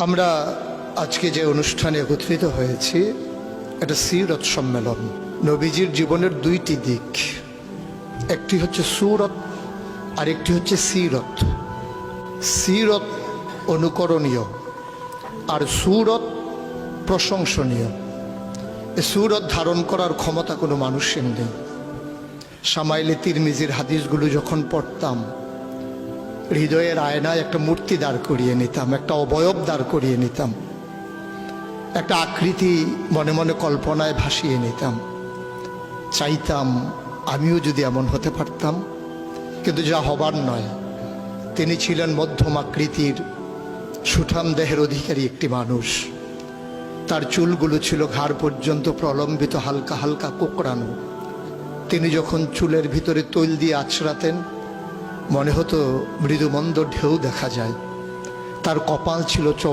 আমরা আজকে যে অনুষ্ঠানে একত্রিত হয়েছি এটা সিরত সম্মেলন। নবীজির জীবনের দুইটি দিক, একটি হচ্ছে সুরত আর একটি হচ্ছে সিরত। সিরত অনুকরণীয় আর সুরত প্রশংসনীয়। এ সুরত ধারণ করার ক্ষমতা কোনো মানুষের নেই। শামাইলে তিরমিজির হাদিসগুলো যখন পড়তাম, হৃদয়ের আয়নায় একটা মূর্তি দাঁড় করিয়ে নিতাম, একটা অবয়ব দাঁড় করিয়ে নিতাম, একটা আকৃতি মনে মনে কল্পনায় ভাসিয়ে নিতাম। চাইতাম আমিও যদি এমন হতে পারতাম, কিন্তু যা হবার নয়। তিনি ছিলেন মধ্যম আকৃতির সুঠাম দেহের অধিকারী একটি মানুষ। তার চুলগুলো ছিল ঘাড় পর্যন্ত প্রলম্বিত, হালকা হালকা কোঁকড়ানো। তিনি যখন চুলের ভিতরে তৈল দিয়ে আছড়াতেন, মনে হতো মৃদুমন্দ ঢেউ দেখা যায়। তার কপাল ছিল